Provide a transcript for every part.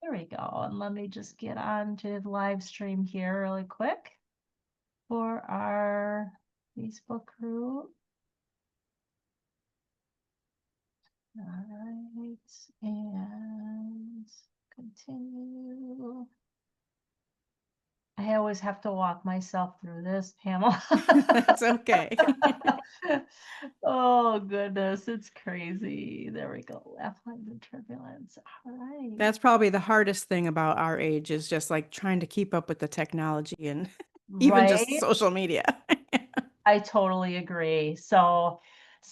There we go. And let me just get on to the live stream here really quick for our Facebook group. All right, and continue. I always have to walk myself through this, Pamela. That's okay. Oh goodness, it's crazy. There we go. Left lines and turbulence. All right. That's probably the hardest thing about our age is just like trying to keep up with the technology and even just Right. social media. I totally agree. So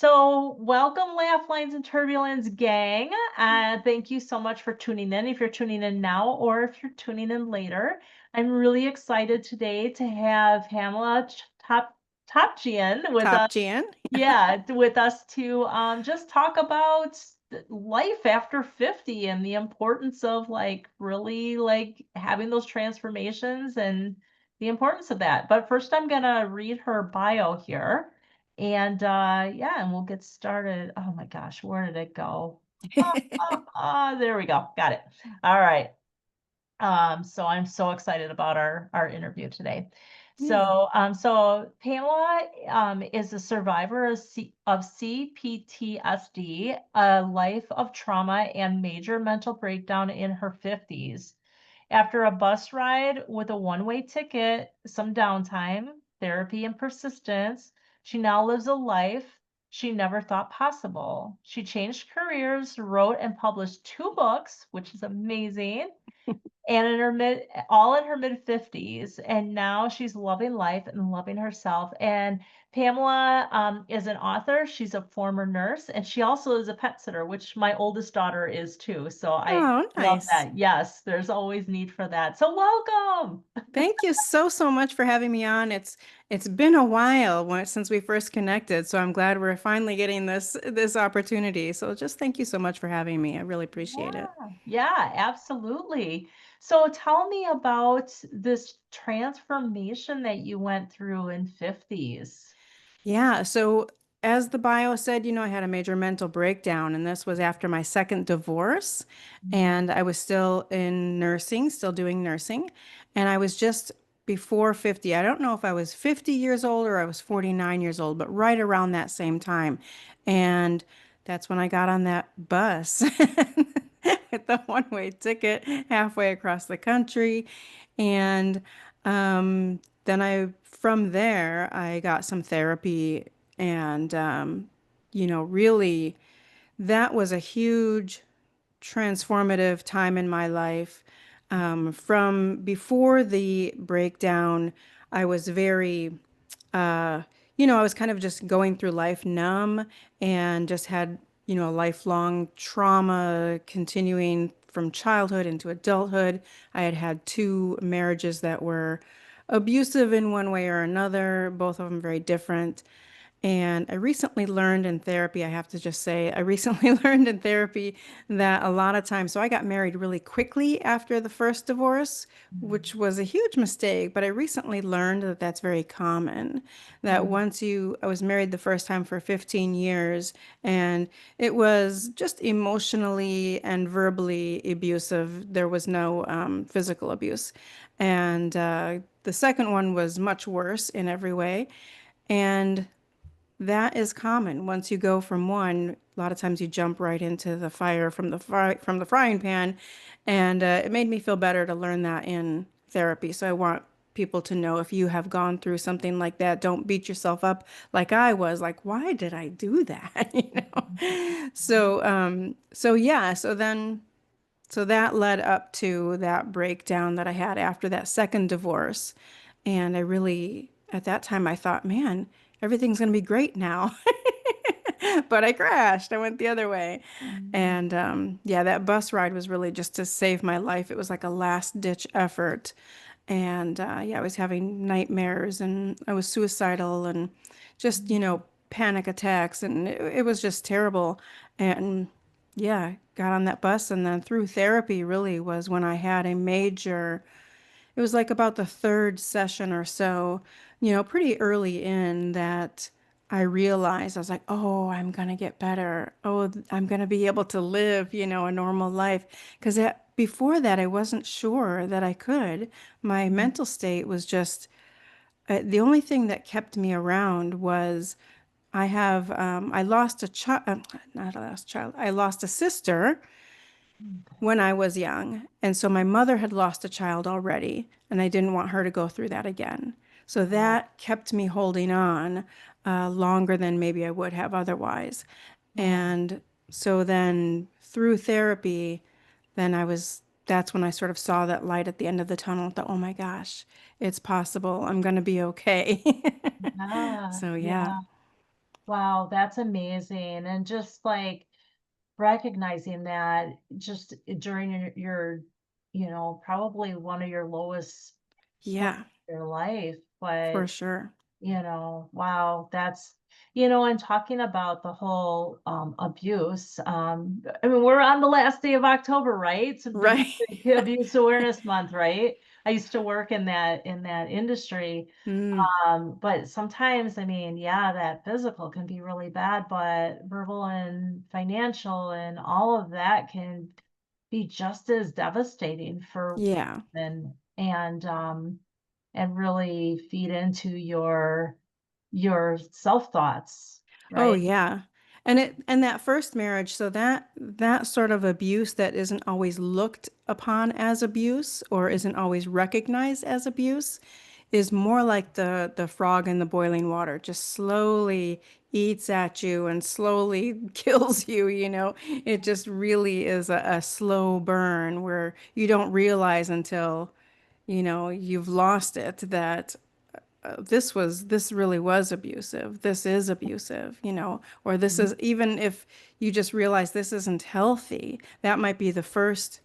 welcome Laugh Lines and Turbulence gang. Thank you so much for tuning in. If you're tuning in now or if you're tuning in later, I'm really excited today to have Pamela Topjian with Top us. Jan. Yeah, with us to just talk about life after 50 and the importance of like really like having those transformations and the importance of that. But first I'm gonna read her bio here. And yeah, and we'll get started. Oh my gosh, where did it go? There we go. Got it. All right. So I'm so excited about our interview today. Yeah. So Pamela is a survivor of CPTSD, a life of trauma and major mental breakdown in her 50s. After a bus ride with a one-way ticket, some downtime, therapy, and persistence, she now lives a life she never thought possible. She changed careers, wrote and published 2 books, which is amazing, and all in her mid 50s, and now she's loving life and loving herself. And Pamela is an author, she's a former nurse, and she also is a pet sitter, which my oldest daughter is too, so I Oh, love nice. that. Yes, there's always need for that, so welcome. Thank you so much for having me on. It's been a while since we first connected, so I'm glad we're finally getting this opportunity. So just thank you so much for having me. I really appreciate it. Yeah, absolutely. So tell me about this transformation that you went through in 50s. Yeah, so as the bio said, I had a major mental breakdown, and this was after my second divorce, and I was still in nursing, still doing nursing, and I was just before 50. I don't know if I was 50 years old or I was 49 years old, but right around that same time. And that's when I got on that bus with the one-way ticket halfway across the country. And then from there, I got some therapy and, really that was a huge transformative time in my life. From before the breakdown, I was very, uh, I was kind of just going through life numb and just had, lifelong trauma continuing from childhood into adulthood. I had had 2 marriages that were abusive in one way or another, both of them very different. And I recently learned in therapy, I have to just say, I recently learned in therapy that a lot of times, so I got married really quickly after the first divorce, which was a huge mistake, but I recently learned that that's very common. That I was married the first time for 15 years, and it was just emotionally and verbally abusive. There was no physical abuse. And the second one was much worse in every way. And that is common. Once you go from one, a lot of times you jump right into the fire from from the frying pan, and it made me feel better to learn that in therapy. So I want people to know if you have gone through something like that, don't beat yourself up like I was. Like, why did I do that? So yeah. So that led up to that breakdown that I had after that second divorce, and at that time, I thought, man, everything's going to be great now. But I crashed. I went the other way. And yeah, that bus ride was really just to save my life. It was like a last ditch effort. And yeah, I was having nightmares and I was suicidal and just, panic attacks. And it was just terrible. And yeah, got on that bus. And then through therapy, really was when I had a major, it was like about the third session or so, pretty early in that I realized I was like, oh, I'm gonna get better. Oh, I'm gonna be able to live, a normal life. Because before that, I wasn't sure that I could. My Mhm. mental state was just the only thing that kept me around was I lost a child, not a last child, I lost a sister when I was young. And so my mother had lost a child already, and I didn't want her to go through that again. So Oh, that kept me holding on longer than maybe I would have otherwise. oh, And so then through therapy, that's when I sort of saw that light at the end of the tunnel. Thought, oh my gosh, it's possible. I'm going to be okay. yeah, So yeah, yeah. Wow, that's amazing. And just like recognizing that just during probably one of your lowest points yeah, in your life, for but sure. wow, and talking about the whole abuse. I mean, we're on the last day of October, right? It's a Right. big abuse awareness month, right? I used to work in that industry. Mm, But sometimes, I mean, yeah, that physical can be really bad, but verbal and financial and all of that can be just as devastating for yeah. women and really feed into your self thoughts, Oh right? yeah. And that first marriage, so that sort of abuse that isn't always looked upon as abuse or isn't always recognized as abuse is more like the frog in the boiling water, just slowly eats at you and slowly kills you, you know. It just really is a slow burn where you don't realize until, you've lost it that this really was abusive. This is abusive, or this Mhm. is, even if you just realize this isn't healthy, that might be the first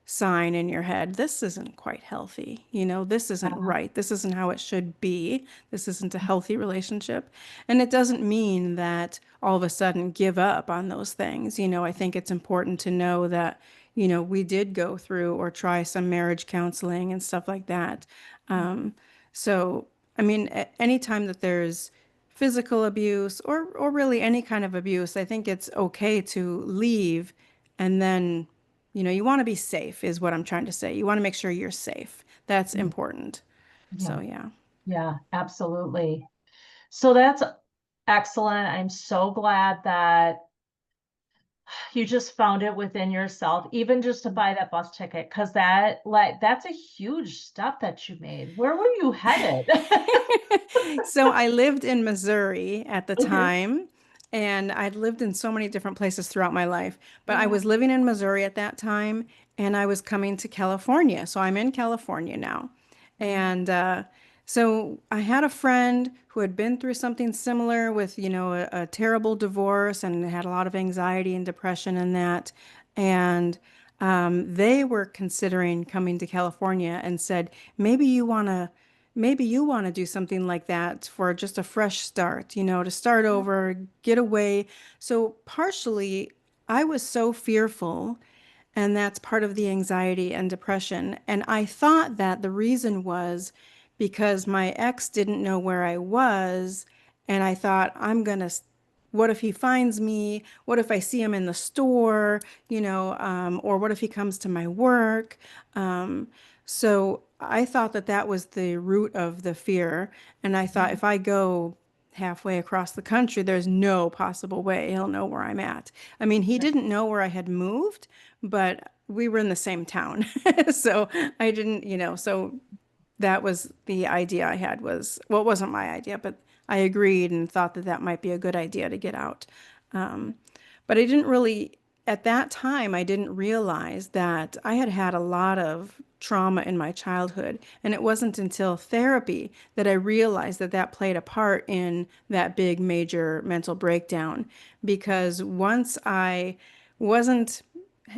sign in your head. This isn't quite healthy. This isn't Uh, right. This isn't how it should be. This isn't a healthy relationship. And it doesn't mean that all of a sudden give up on those things. I think it's important to know that, we did go through or try some marriage counseling and stuff like that. Um, so, I mean, anytime that there's physical abuse or really any kind of abuse, I think it's okay to leave and then you want to be safe, is what I'm trying to say. You want to make sure you're safe. That's important. yeah, So, yeah. yeah, absolutely. So that's excellent. I'm so glad that you just found it within yourself, even just to buy that bus ticket, because that's a huge step that you made. Where were you headed? So I lived in Missouri at the Okay. time, and I'd lived in so many different places throughout my life. But I Yeah. was living in Missouri at that time, and I was coming to California. So I'm in California now. Yeah. And so I had a friend who had been through something similar with, a terrible divorce and had a lot of anxiety and depression and that. And they were considering coming to California and said, maybe you want to maybe you want to do something like that for just a fresh start, to start over, get away. So partially, I was so fearful, and that's part of the anxiety and depression. And I thought that the reason was because my ex didn't know where I was. And I thought, what if he finds me? What if I see him in the store? Or what if he comes to my work? So I thought that that was the root of the fear. And I thought if I go halfway across the country, there's no possible way he'll know where I'm at. I mean, he didn't know where I had moved, but we were in the same town. So I didn't, so that was the idea I had was, well, it wasn't my idea, but I agreed and thought that that might be a good idea to get out. Um, but I didn't really, at that time, I didn't realize that I had had a lot of trauma in my childhood. And it wasn't until therapy that I realized that that played a part in that big major mental breakdown. Because once wasn't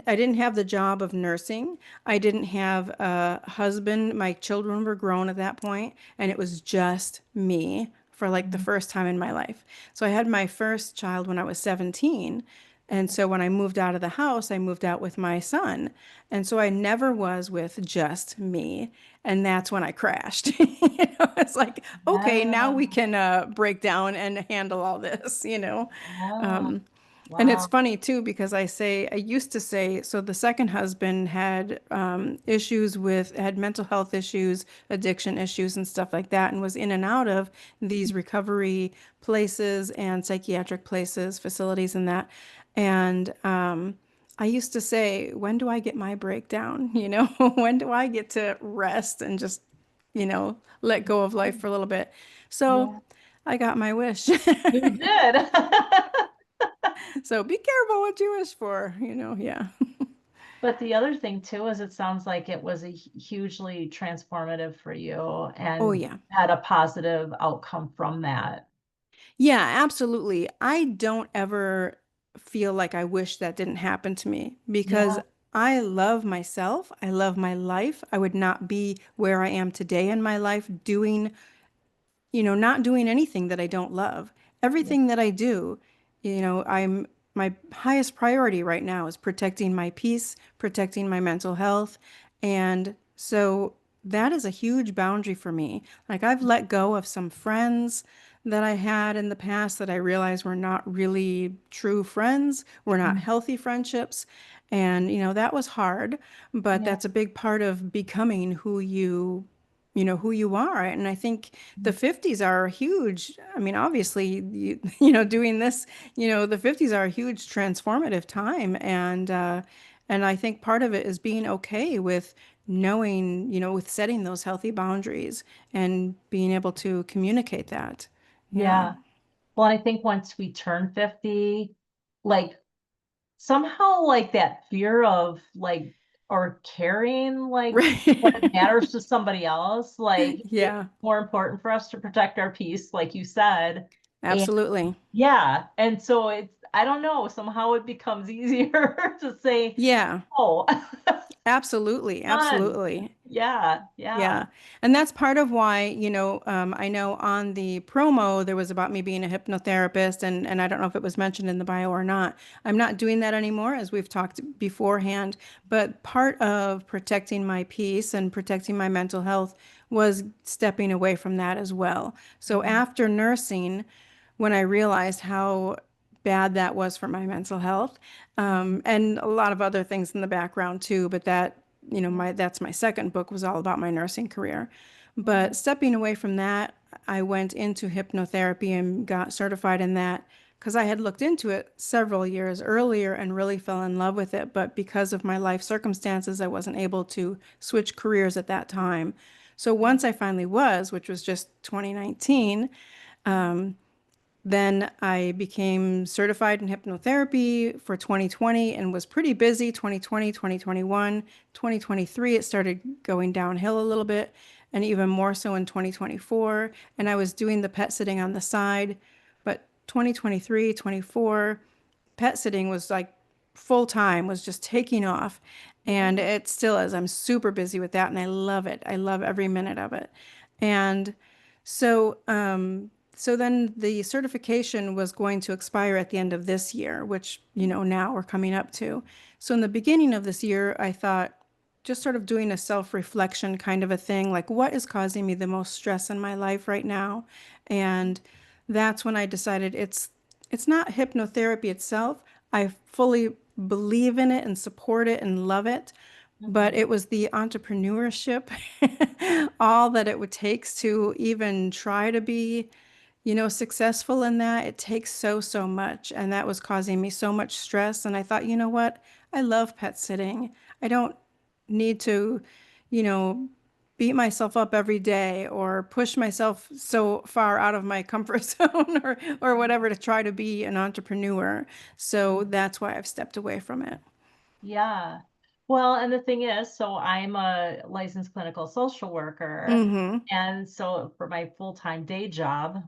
I didn't have the job of nursing. I didn't have a husband. My children were grown at that point, and it was just me for like the Mhm. first time in my life. So I had my first child when I was 17. And so when I moved out of the house, I moved out with my son. And so I never was with just me. And that's when I crashed. It's like, okay, now Yeah. we can break down and handle all this. Yeah. And it's Wow. funny too, because I used to say, so the second husband had had mental health issues, addiction issues, and stuff like that, and was in and out of these recovery places and psychiatric places, facilities, and that. And I used to say, when do I get my breakdown? When do I get to rest and just, let go of life for a little bit? So Yeah, I got my wish. you did. So be careful what you wish for, yeah. But the other thing too is it sounds like it was a hugely transformative for you Oh, and yeah. had a positive outcome from that. Yeah, absolutely. I don't ever feel like I wish that didn't happen to me because Yeah. I love myself. I love my life. I would not be where I am today in my life doing not doing anything that I don't love. Yeah. Everything that I do, my highest priority right now is protecting my peace, protecting my mental health. And so that is a huge boundary for me. Like I've let go of some friends that I had in the past that I realized were not really true friends, were not Mm. healthy friendships. And, that was hard, but Yeah. that's a big part of becoming who you are. And I think the 50s are huge. I mean, obviously, doing this, the 50s are a huge transformative time. And I think part of it is being okay with knowing, with setting those healthy boundaries and being able to communicate that. Yeah. Yeah. Well, I think once we turn 50, like somehow like that fear of like or caring like what Right. matters to somebody else, like it's Yeah, more important for us to protect our peace, like you said. And absolutely. yeah, and so it's I don't know, somehow it becomes easier to say, Yeah, oh, absolutely. done. Absolutely. Yeah, yeah. Yeah. And that's part of why, I know on the promo there was about me being a hypnotherapist, and I don't know if it was mentioned in the bio or not. I'm not doing that anymore, as we've talked beforehand. But part of protecting my peace and protecting my mental health was stepping away from that as well. So Mhm. after nursing, when I realized how bad that was for my mental health, Mhm. and a lot of other things in the background too, but Yeah. that's my second book was all about my nursing career. But Mhm. stepping away from that, I went into hypnotherapy and got certified in that because I had looked into it several years earlier and really fell in love with it. But because of my life circumstances, I wasn't able to switch careers at that time. So once I finally was, which was just 2019, then I became certified in hypnotherapy for 2020 and was pretty busy 2020, 2021, 2023. It started going downhill a little bit and even more so in 2024. And I was doing the pet sitting on the side. But 2023, 24, pet sitting was like full time, was just taking off. And Yeah. it still is. I'm super busy with that and I love it. I love every minute of it. And so then the certification was going to expire at the end of this year, which, now we're coming up to. So in the beginning of this year, I thought, just sort of doing a self-reflection kind of a thing, like what is causing me the most stress in my life right now? And that's when I decided it's not hypnotherapy itself. I fully believe in it and support it and love it, but Mhm. it was the entrepreneurship, all that it would takes to even try to be, successful in that. It takes so much. And that was causing me so much stress. And I thought, you know what? I love pet sitting. I don't need to, you know, beat myself up every day or push myself so far out of my comfort zone or whatever to try to be an entrepreneur. So Mhm. that's why I've stepped away from it. Yeah. Well, and the thing is, so I'm a licensed clinical social worker. Mm-hmm. And so for my full-time day job,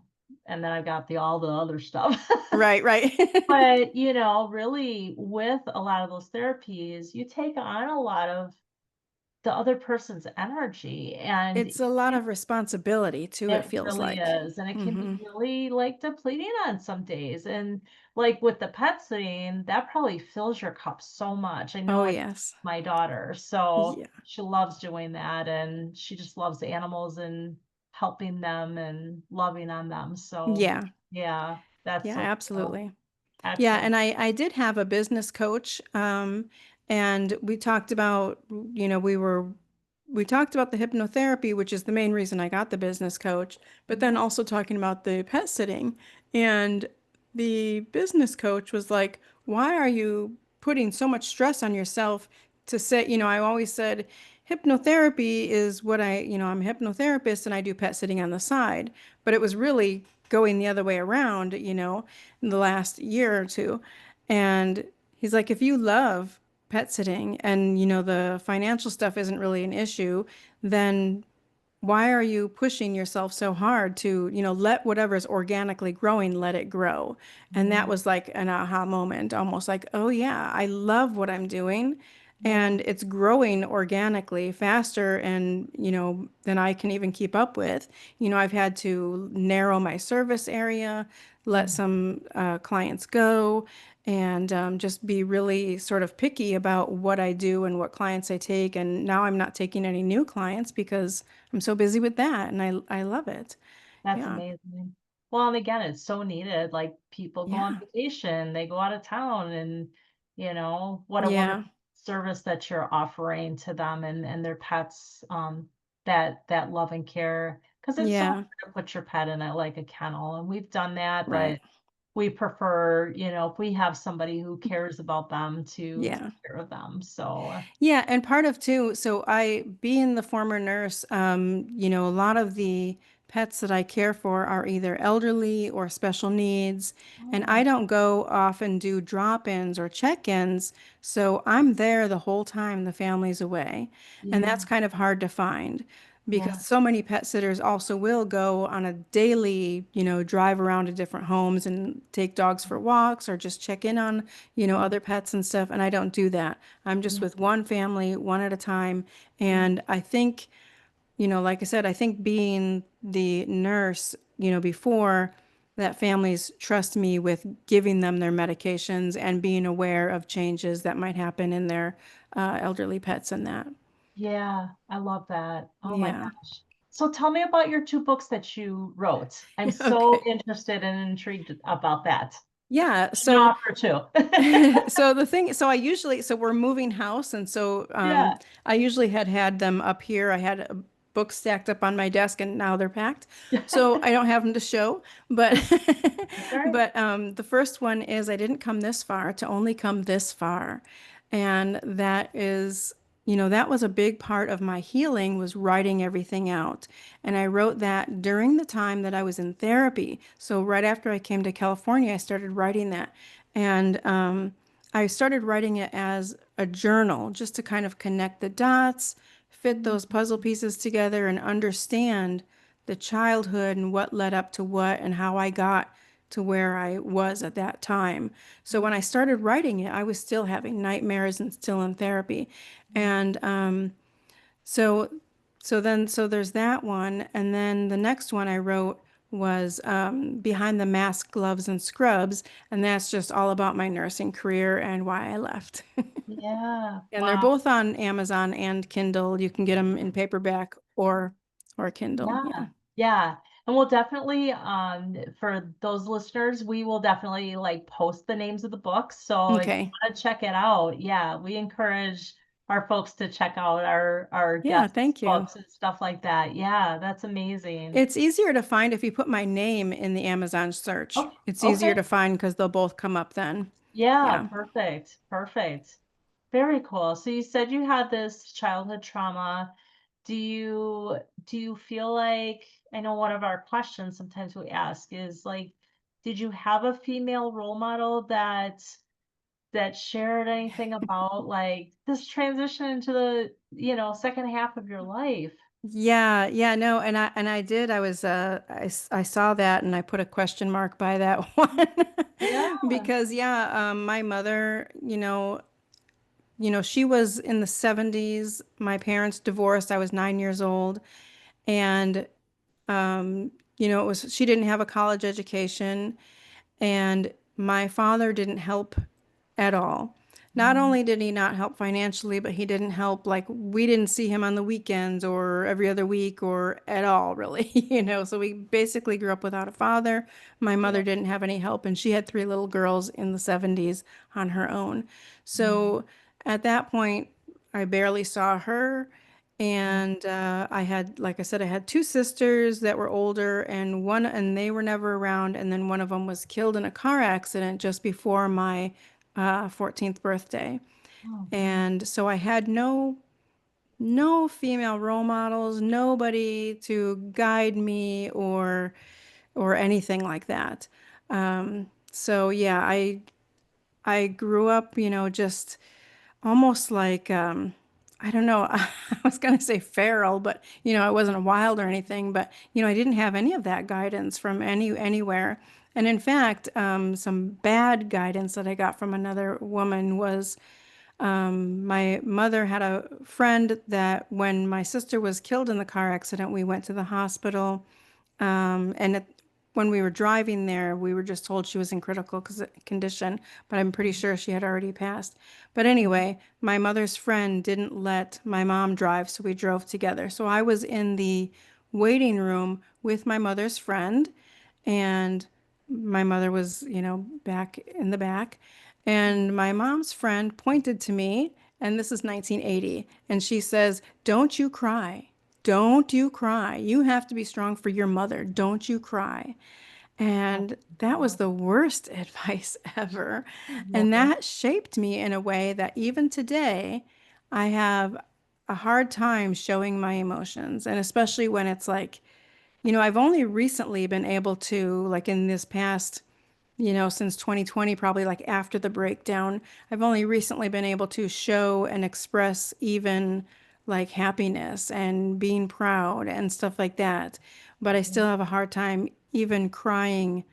and then I've got all the other stuff. Right, right. But, really with a lot of those therapies, you take on a lot of the other person's energy and It's a lot of responsibility too, it it feels really like. is, and it can be Mm-hmm. really, like, depleting on some days, and, like, with the pet sitting, that probably fills your cup so much. I Oh, know it yes. my daughter, so Yeah. she loves doing that, and she just loves the animals and helping them and loving on them, so, Yeah. yeah, that's Yeah, so cool. absolutely. Yeah, Excellent. and I did have a business coach, and we talked about, you know, we talked about the hypnotherapy, which is the main reason I got the business coach, but then also talking about the pet sitting. And the business coach was like, "Why are you putting so much stress on yourself to sit?" You know, I always said hypnotherapy is what I'm a hypnotherapist and I do pet sitting on the side, but it was really going the other way around, in the last year or two. And he's like, if you love pet sitting and the financial stuff isn't really an issue, then why are you pushing yourself so hard to, let whatever's organically growing, let it grow? And that Yeah, was like an aha moment, almost like, oh yeah, I love what I'm doing. yeah, And it's growing organically faster and, than I can even keep up with. I've had to narrow my service area, let mm, some clients go, and just be really sort of picky about what I do and what clients I take. And now I'm not taking any new clients because I'm so busy with that, and I love it. that's Yeah. amazing. Well, and again, it's so needed. Like people go on Yeah. vacation, they go out of town, and what a Yeah. wonderful service that you're offering to them and their pets, that love and care. Because it's so hard Yeah. to put your pet in like a kennel, and we've done that, Right. but we prefer, if we have somebody who cares about them to take Yeah. care of them. So, Yeah, and part of too, so I, being the former nurse, a lot of the pets that I care for are either elderly or special needs, and I oh, don't go off and do drop-ins or check-ins, so I'm there the whole time the family's away. And yeah, that's kind of hard to find because yeah, so many pet sitters also will go on a daily, drive around to different homes and take dogs for walks or just check in on, yeah, other pets and stuff, and I don't do that. I'm just yeah, with one family, one at a time. yeah. And I think, like I said, I think being the nurse, before that families trust me with giving them their medications and being aware of changes that might happen in their elderly pets and that. Yeah, I love that. Oh my Yeah. gosh. So tell me about your two books that you wrote. I'm so Okay. interested and intrigued about that. Yeah. An So author too. so we're moving house, and so Yeah. I usually had them up here. I had a book stacked up on my desk, and now they're packed, so I don't have them to show. But That's all right. but the first one is I didn't come this far to only come this far, and that is. That was a big part of my healing was writing everything out. And I wrote that during the time that I was in therapy. So right after I came to California, I started writing that. And I started writing it as a journal just to kind of connect the dots, fit those puzzle pieces together, and understand the childhood and what led up to what and how I got to where I was at that time. So when I started writing it, I was still having nightmares and still in therapy. And so so there's that one, and then the next one I wrote was Behind the Mask, Gloves, and Scrubs, and that's just all about my nursing career and why I left. Yeah. And they're Wow. both on Amazon and Kindle. You can get them in paperback or Kindle. Yeah. Yeah. Yeah. And we'll definitely, for those listeners, we will definitely like post the names of the books. So if you Okay. want to check it out, yeah, we encourage our folks to check out our Yeah, guests' thank you. books and stuff like that. Yeah, that's amazing. It's easier to find if you put my name in the Amazon search. Okay. It's easier Okay. to find because they'll both come up then. Yeah, Yeah. perfect. Perfect. Very cool. So you said you had this childhood trauma. Do you feel like, I know one of our questions sometimes we ask is like, did you have a female role model that shared anything about like this transition into the, second half of your life? Yeah, yeah, no, and I did. I saw that and I put a question mark by that one Yeah. because yeah, my mother, she was in the 70s. My parents divorced. I was 9 years old, and it was she didn't have a college education, and my father didn't help at all. not only did he not help financially, but he didn't help, like, we didn't see him on the weekends or every other week or at all, really, So we basically grew up without a father. My Yeah. mother didn't have any help, and she had three little girls in the 70s on her own. Mm, So at that point, I barely saw her. mm, And I had, like I said, I had two sisters that were older, and they were never around. And then one of them was killed in a car accident just before my 14th birthday. oh, wow. And so I had no female role models, nobody to guide me or anything like that. So yeah, I grew up, just almost like I don't know, I was gonna say feral, but I wasn't wild or anything, but I didn't have any of that guidance from anywhere. And in fact, some bad guidance that I got from another woman was my mother had a friend that when my sister was killed in the car accident, we went to the hospital. When we were driving there, we were just told she was in critical condition, but I'm pretty sure she had already passed. But anyway, my mother's friend didn't let my mom drive, so we drove together. So I was in the waiting room with my mother's friend, and my mother was, back in the back. And my mom's friend pointed to me, and this is 1980, and she says, "Don't you cry. Don't you cry. You have to be strong for your mother. Don't you cry." Oh, And that was wow. the worst advice ever. And Yeah. that shaped me in a way that even today, I have a hard time showing my emotions. And especially when it's like, I've only recently been able to, like in this past, since 2020, probably like after the breakdown, I've only recently been able to show and express even like happiness and being proud and stuff like that. But I still have a hard time even crying,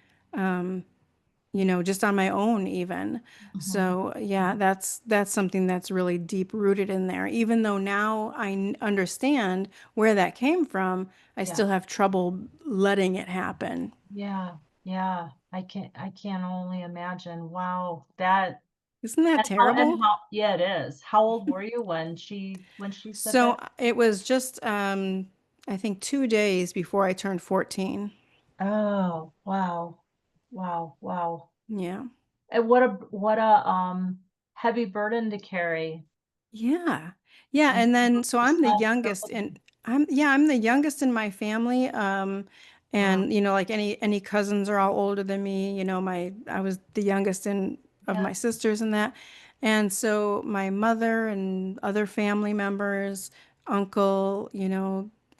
just on my own even. Mhm. So yeah, that's something that's really deep rooted in there. Even though now understand where that came from, I Yeah. still have trouble letting it happen. Yeah. Yeah. I can only imagine. Wow. Isn't that And terrible? how, yeah, it is. How old were you when she said So that? it was just, I think 2 days before I turned 14. Oh, wow. Wow. Wow. Yeah. And what a heavy burden to carry. Yeah. Yeah. And And then, you so just I'm the said youngest nobody. I'm the youngest in my family. Wow. And, like any cousins are all older than me. I was the youngest of Yeah. my sisters and that. And so my mother and other family members, uncle,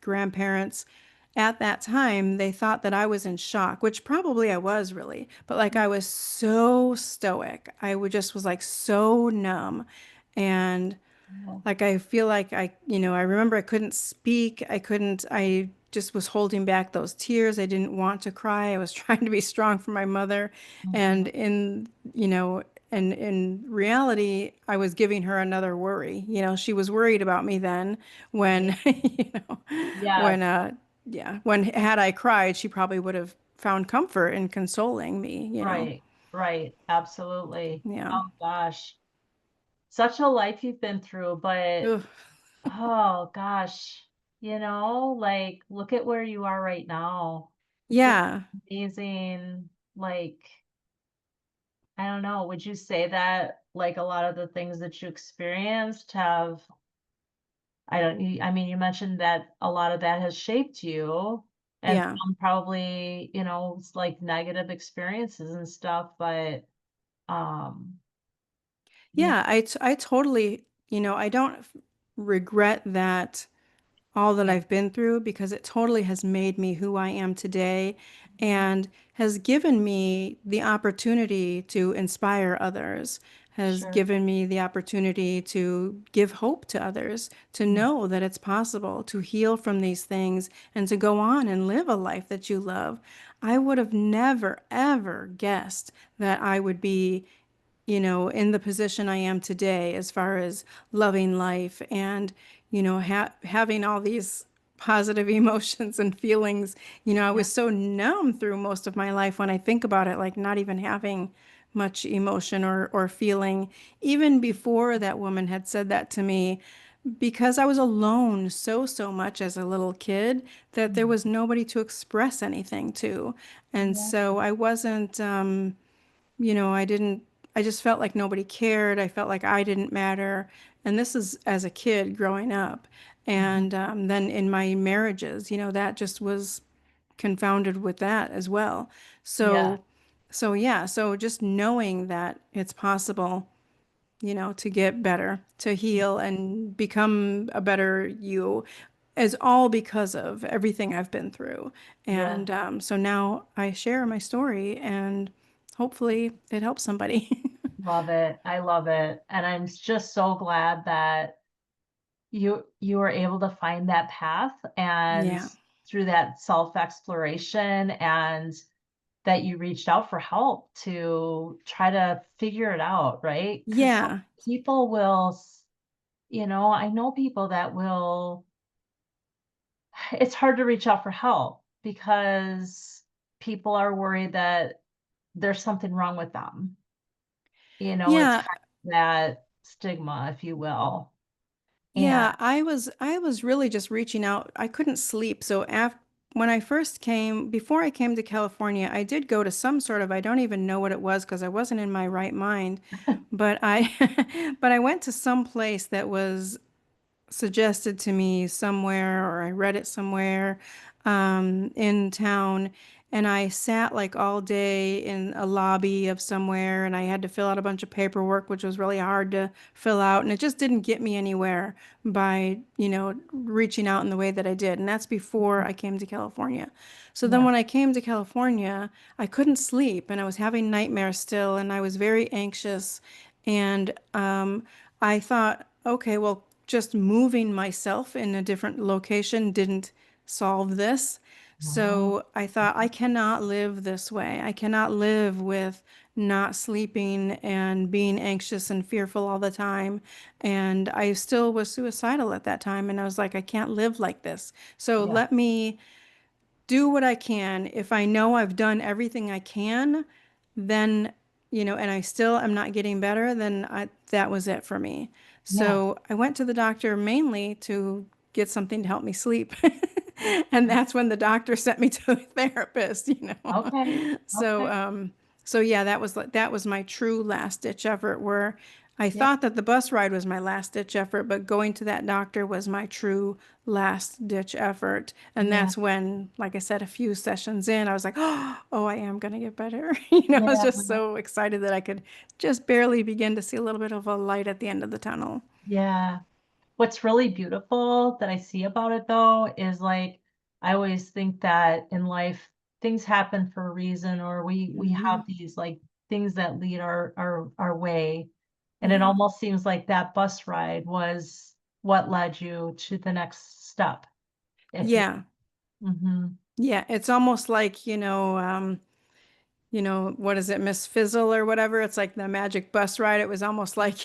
grandparents, at that time, they thought that I was in shock, which probably I was really, but like I was so stoic. I would just was like so numb. And Wow. like I feel like I remember I couldn't speak. I just was holding back those tears. I didn't want to cry. I was trying to be strong for my mother. Mhm. And and in reality, I was giving her another worry. She was worried about me then when, Right. when, Yes. yeah, when had I cried, she probably would have found comfort in consoling me. Right. Right. Absolutely. Yeah. Oh gosh. Such a life you've been through, but Ugh. oh gosh, like look at where you are right now. Just Yeah. amazing. Like, I don't know, would you say that like a lot of the things that you experienced have, I mean, you mentioned that a lot of that has shaped you and Yeah. some probably, it's like negative experiences and stuff, but um yeah, Yeah, I totally, I don't regret that all that yeah, I've been through because it totally has made me who I am today and has given me the opportunity to inspire others, has sure. given me the opportunity to give hope to others, to Mm, know that it's possible to heal from these things and to go on and live a life that you love. I would have never, ever guessed that I would be in the position I am today as far as loving life and, having all these positive emotions and feelings. I yeah, was so numb through most of my life when I think about it, like not even having much emotion or feeling, even before that woman had said that to me, because I was alone so much as a little kid that there Mm. was nobody to express anything to. And Yeah. so I wasn't, I didn't, I just felt like nobody cared. I felt like I didn't matter. And this is as a kid growing up. Mhm. And then in my marriages, that just was confounded with that as well. Yeah. So just knowing that it's possible, to get better, to heal and become a better you is all because of everything I've been through. Yeah. And so now I share my story and hopefully it helps somebody. Love it. I love it. And I'm just so glad that you were able to find that path and Yeah. through that self-exploration and that you reached out for help to try to figure it out, right? Because some Yeah. people I know people that will, it's hard to reach out for help because people are worried that there's something wrong with them. It's Yeah. kind of that stigma, if you will. And Yeah, I was really just reaching out. I couldn't sleep. So when I first came, before I came to California, I did go to some sort of, I don't even know what it was because I wasn't in my right mind, but I but I went to some place that was suggested to me somewhere, or I read it somewhere in town. And I sat like all day in a lobby of somewhere, and I had to fill out a bunch of paperwork, which was really hard to fill out. And it just didn't get me anywhere by, reaching out in the way that I did. And that's before I came to California. So then yeah, when I came to California, I couldn't sleep and I was having nightmares still, and I was very anxious. And I thought, okay, well, just moving myself in a different location didn't solve this. no, So I thought, I cannot live this way. I cannot live with not sleeping and being anxious and fearful all the time. And I still was suicidal at that time. And I was like, I can't live like this. So yeah, let me do what I can. If I know I've done everything I can, then, and I still am not getting better, then that was it for me. yeah, So I went to the doctor mainly to get something to help me sleep. And that's when the doctor sent me to a therapist. okay, So, okay, so yeah, that was my true last ditch effort where I yeah, thought that the bus ride was my last ditch effort, but going to that doctor was my true last ditch effort. And yeah, that's when, like I said, a few sessions in, I was like, oh, I am going to get better. I was yeah, just so excited that I could just barely begin to see a little bit of a light at the end of the tunnel. yeah. What's really beautiful that I see about it though is like I always think that in life things happen for a reason or we Hmm. have these like things that lead our way. And it Yeah. almost seems like that bus ride was what led you to the next step, if you Yeah. hmm Yeah. It's almost like, what is it, Miss Fizzle or whatever? It's like the magic bus ride. It was almost like,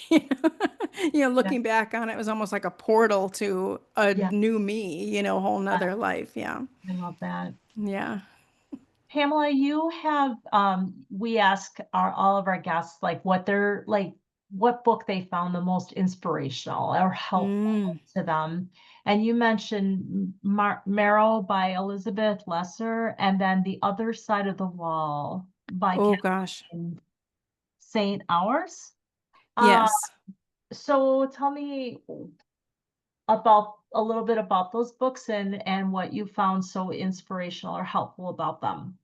yeah, looking back on it, it was almost like a portal to a yeah, new me, a whole nother life. Yeah. I love that. Yeah. Pamela, you have we ask all of our guests like what book they found the most inspirational or Mm. helpful to them. And you mentioned Marrow by Elizabeth Lesser and then The Other Side of the Wall by Oh gosh. Kathleen St. Hours. Uh, Yes. so tell me about a little bit about those books and what you found so inspirational or helpful about them.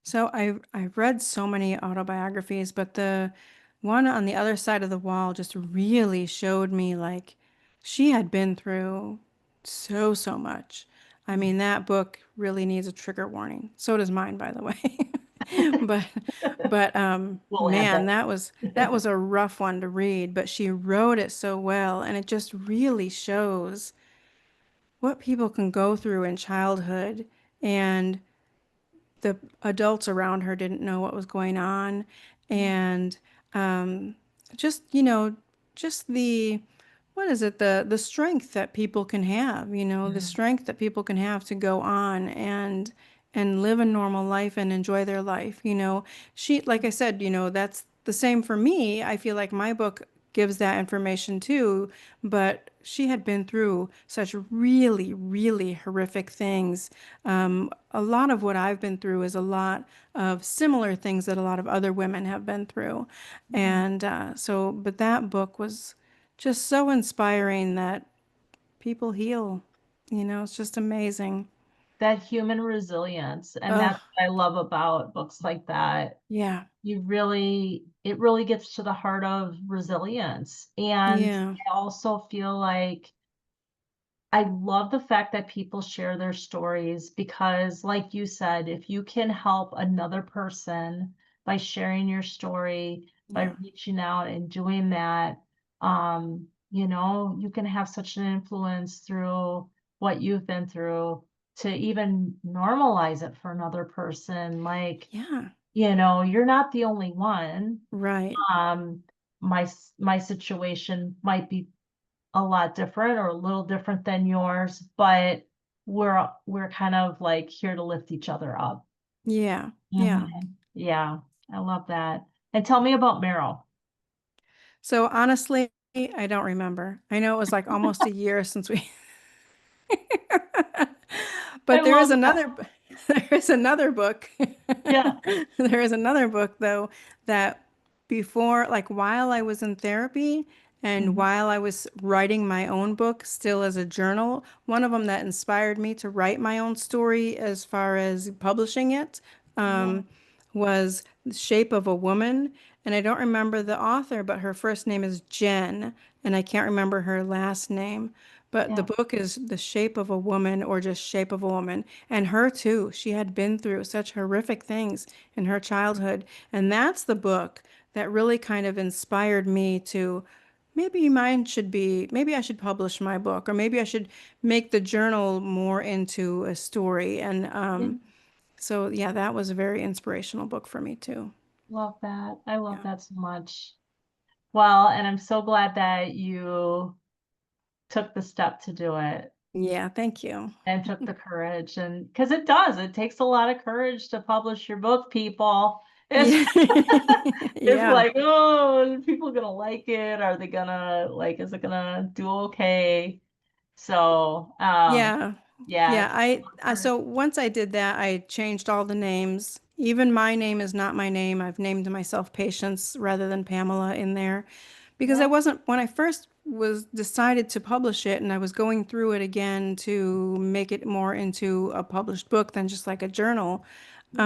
So I've read so many autobiographies, but the one on the other side of the wall just really showed me like she had been through so much. I mean, that book really needs a trigger warning. So does mine, by the way. But We'll add man, that that. was a rough one to read, but she wrote it so well, and it just really shows what people can go through in childhood, and the adults around her didn't know what was going on. Yeah. And um, just, just what is it, the strength that people can have, the Yeah. strength that people can have to go on and live a normal life and enjoy their life. She, like I said, the same for me. I feel like my book gives that information too, but she had been through such really, really horrific things. A lot of what I've been through is a lot of similar things that a lot of other women have been through. Mhm. And but that book was just so inspiring that people heal. You know, it's just amazing. That human resilience. And Oh, that's what I love about books like that. yeah, It really gets to the heart of resilience. And yeah, I also feel like I love the fact that people share their stories because, like you said, if you can help another person by sharing your story, by yeah, reaching out and doing that, you can have such an influence through what you've been through to even normalize it for another person. Like, yeah, you're not the only one. right. Um, my situation might be a lot different or a little different than yours, but we're kind of like here to lift each other up. Yeah, yeah. Yeah, I love that. And tell me about Meryl. So honestly, I don't remember. I know it was like almost a year since we I But there is love that. another there is another book. Yeah. There is another book though that before like while I was in therapy and Mhm. while I was writing my own book still as a journal, one of them that inspired me to write my own story as far as publishing it Yeah. um, was The Shape of a Woman. And I don't remember the author, but her first name is Jen, and I can't remember her last name. But the Yeah. book is The Shape of a Woman or just Shape of a Woman. And her too. She had been through such horrific things in her childhood. And that's the book that really kind of inspired me to maybe I should publish my book, or maybe I should make the journal more into a story. And Yeah. so, yeah, that was a very inspirational book for me too. Love that. I love Yeah. that so much. Well, and I'm so glad that you took the step to do it Yeah, thank you. and took the courage, and because it takes a lot of courage to publish your book, people. It's Yeah. It's Yeah. like, oh, are people gonna like it? Are they gonna like, is it gonna do okay? So, Yeah. yeah, Yeah, it's so once I did that, I changed all the names. Even my name is not my name. I've named myself Patience rather than Pamela in there because I yeah, wasn't when I first was decided to publish it and I was going through it again to make it more into a published book than just like a journal. yeah,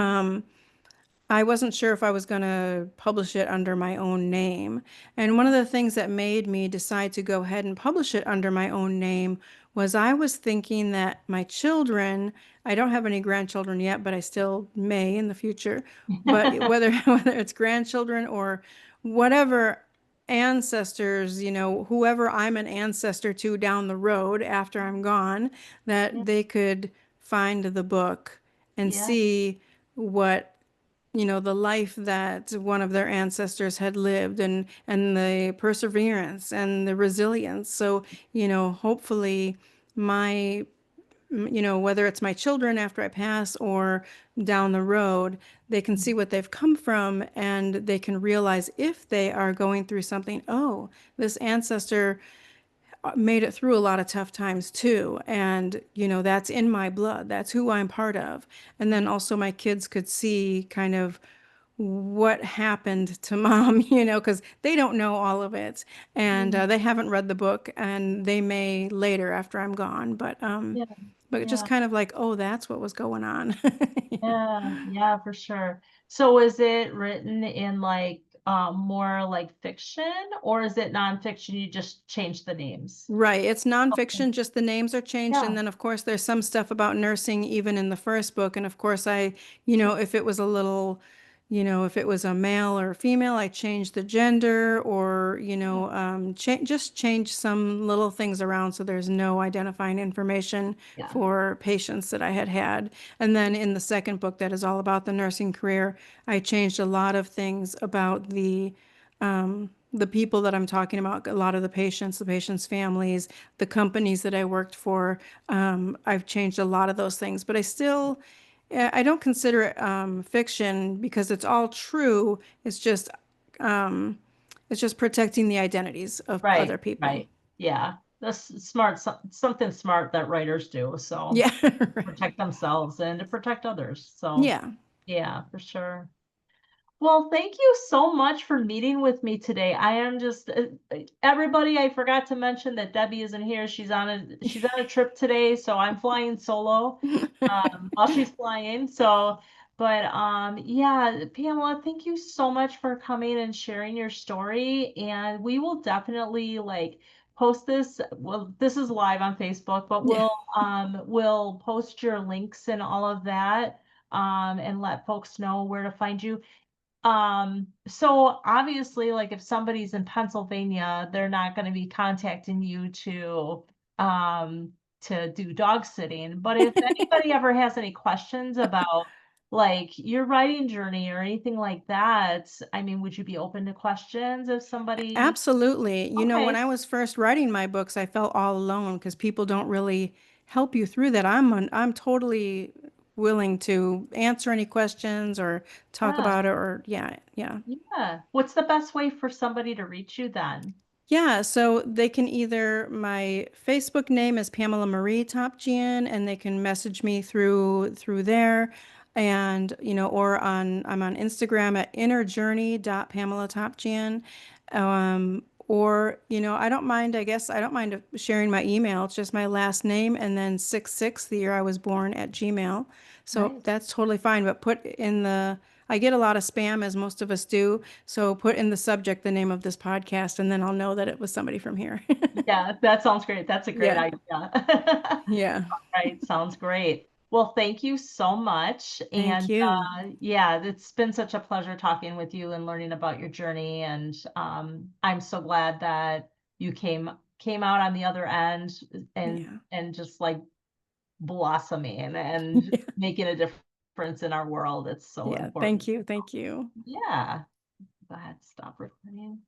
I wasn't sure if I was going to publish it under my own name. And one of the things that made me decide to go ahead and publish it under my own name was I was thinking that my children, I don't have any grandchildren yet, but I still may in the future, but whether it's grandchildren or whatever ancestors, whoever I'm an ancestor to down the road after I'm gone, yeah, that they could find the book and yeah, see what the life that one of their ancestors had lived and the perseverance and the resilience. So, hopefully my whether it's my children after I pass or down the road, they can see what they've come from and they can realize if they are going through something, oh, this ancestor made it through a lot of tough times too. And, that's in my blood. That's who I'm part of. And then also my kids could see kind of what happened to mom, because they don't know all of it. And yeah, they haven't read the book and they may later after I'm gone. yeah, But just yeah, kind of like, oh, that's what was going on. yeah, yeah, for sure. So is it written in like more like fiction, or is it nonfiction? You just change the names? Right. It's Okay. nonfiction, just the names are changed. And Yeah. then, of course, there's some stuff about nursing even in the first book. And of course, Yeah. if it was a little, if it was a male or a female, I changed the gender or, Yeah. just change some little things around so there's no identifying information Yeah. for patients that I had had. And then in the second book, that is all about the nursing career, I changed a lot of things about the people that I'm talking about, a lot of the patients' families, the companies that I worked for. I've changed a lot of those things, but I don't consider it fiction because it's all true. It's just it's just protecting the identities of other Right, people. right. Yeah. That's smart, something smart that writers do. So Yeah, right. protect themselves and to protect others. So Yeah. yeah, for sure. Well, thank you so much for meeting with me today. I am just everybody. I forgot to mention that Debbie isn't here. She's on a trip today, so I'm flying solo while she's flying. So, but yeah, Pamela, thank you so much for coming and sharing your story. And we will definitely like post this. Well, this is live on Facebook, but Yeah. we'll post your links and all of that and let folks know where to find you. So obviously, like if somebody's in Pennsylvania, they're not going to be contacting you um to do dog sitting. But if anybody ever has any questions about like your writing journey or anything like that, I mean, would you be open to questions if somebody? Absolutely. You know, when Okay. I was first writing my books, I felt all alone because people don't really help you through that. I'm totally willing to answer any questions or talk Yeah. about it or yeah, yeah. Yeah. What's the best way for somebody to reach you then? Yeah, so they can either, my Facebook name is Pamela Marie Topjian, and they can message me through there, and or I'm on Instagram at innerjourney.pamelatopjian, or I don't mind. I guess I don't mind sharing my email. It's just my last name and then 66, the year I was born, at Gmail. So Nice. that's totally fine. But put in the I get a lot of spam, as most of us do. So put in the subject the name of this podcast, and then I'll know that it was somebody from here. Yeah, that sounds great. That's a great Yeah, idea. yeah. Right, sounds great. Well, thank you so much. Thank And you. yeah, it's been such a pleasure talking with you and learning about your journey. And I'm so glad that you came out on the other end Yeah, and just like blossoming and yeah, making a difference in our world. It's so yeah. important. Thank you. Thank you. Yeah. Go ahead, stop recording.